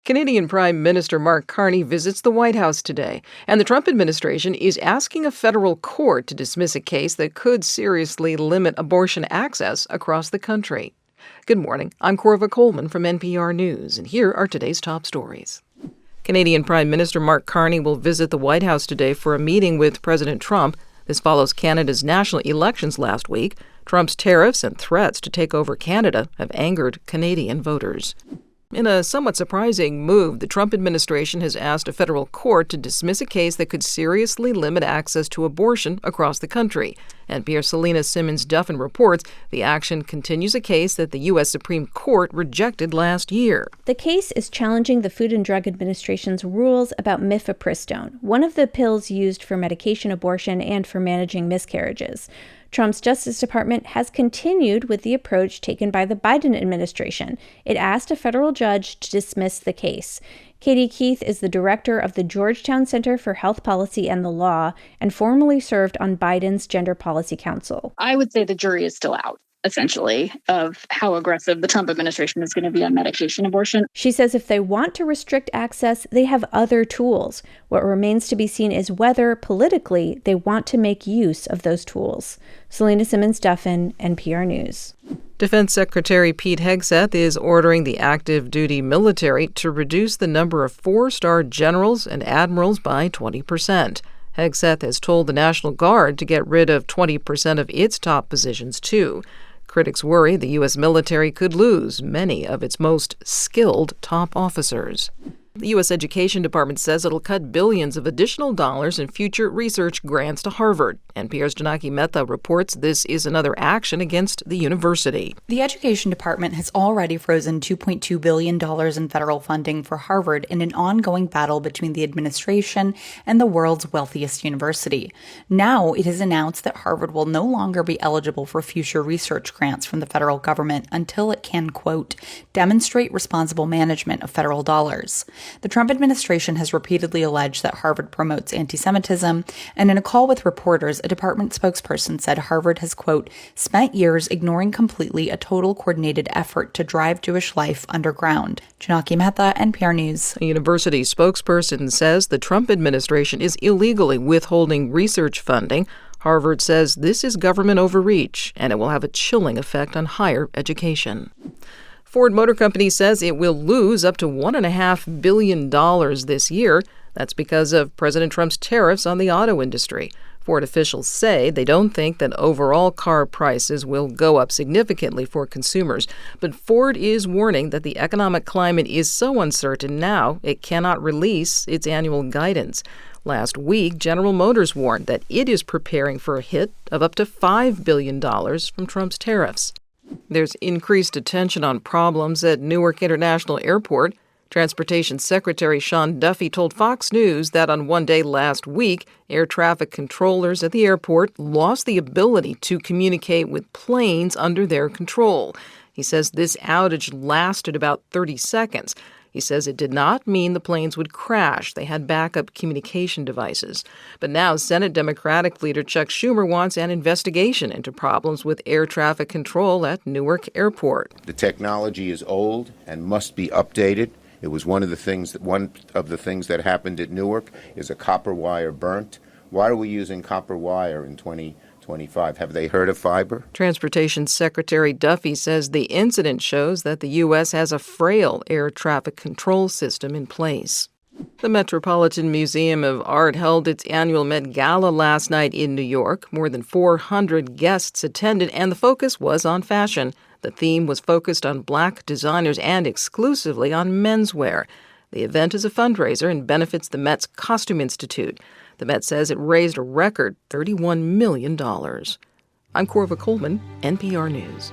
Canadian Prime Minister Mark Carney visits the White House today, and the Trump administration is asking a federal court to dismiss a case that could seriously limit abortion access across the country. Good morning. I'm Corva Coleman from NPR News, and here are today's top stories. Canadian Prime Minister Mark Carney will visit the White House today for a meeting with President Trump. This follows Canada's national elections last week. Trump's tariffs and threats to take over Canada have angered Canadian voters. In a somewhat surprising move, the Trump administration has asked a federal court to dismiss a case that could seriously limit access to abortion across the country. NPR's Selena Simmons-Duffin reports the action continues a case that the U.S. Supreme Court rejected last year. The case is challenging the Food and Drug Administration's rules about Mifepristone, one of the pills used for medication abortion and for managing miscarriages. Trump's Justice Department has continued with the approach taken by the Biden administration. It asked a federal judge to dismiss the case. Katie Keith is the director of the Georgetown Center for Health Policy and the Law and formerly served on Biden's Gender Policy Council. I would say the jury is still out, essentially, of how aggressive the Trump administration is going to be on medication abortion. She says if they want to restrict access, they have other tools. What remains to be seen is whether, politically, they want to make use of those tools. Selena Simmons-Duffin, NPR News. Defense Secretary Pete Hegseth is ordering the active duty military to reduce the number of four-star generals and admirals by 20%. Hegseth has told the National Guard to get rid of 20% of its top positions, too. Critics worry the U.S. military could lose many of its most skilled top officers. The U.S. Education Department says it'll cut billions of additional dollars in future research grants to Harvard. NPR's Janaki Mehta reports this is another action against the university. The Education Department has already frozen $2.2 billion in federal funding for Harvard in an ongoing battle between the administration and the world's wealthiest university. Now it has announced that Harvard will no longer be eligible for future research grants from the federal government until it can, quote, demonstrate responsible management of federal dollars. The Trump administration has repeatedly alleged that Harvard promotes antisemitism, and in a call with reporters, a department spokesperson said Harvard has, quote, spent years ignoring completely a total coordinated effort to drive Jewish life underground. Janaki Mehta, NPR News. A university spokesperson says the Trump administration is illegally withholding research funding. Harvard says this is government overreach, and it will have a chilling effect on higher education. Ford Motor Company says it will lose up to $1.5 billion this year. That's because of President Trump's tariffs on the auto industry. Ford officials say they don't think that overall car prices will go up significantly for consumers. But Ford is warning that the economic climate is so uncertain now it cannot release its annual guidance. Last week, General Motors warned that it is preparing for a hit of up to $5 billion from Trump's tariffs. There's increased attention on problems at Newark International Airport. Transportation Secretary Sean Duffy told Fox News that on one day last week, air traffic controllers at the airport lost the ability to communicate with planes under their control. He says this outage lasted about 30 seconds. He says it did not mean the planes would crash. They had backup communication devices. But now Senate Democratic leader Chuck Schumer wants an investigation into problems with air traffic control at Newark Airport. The technology is old and must be updated. It was one of the things that happened at Newark is a copper wire burnt. Why are we using copper wire in 2025? Have they heard of fiber? Transportation Secretary Duffy says the incident shows that the U.S. has a frail air traffic control system in place. The Metropolitan Museum of Art held its annual Met Gala last night in New York. More than 400 guests attended, and the focus was on fashion. The theme was focused on Black designers and exclusively on menswear. The event is a fundraiser and benefits the Met's Costume Institute. The Met says it raised a record $31 million. I'm Corva Coleman, NPR News.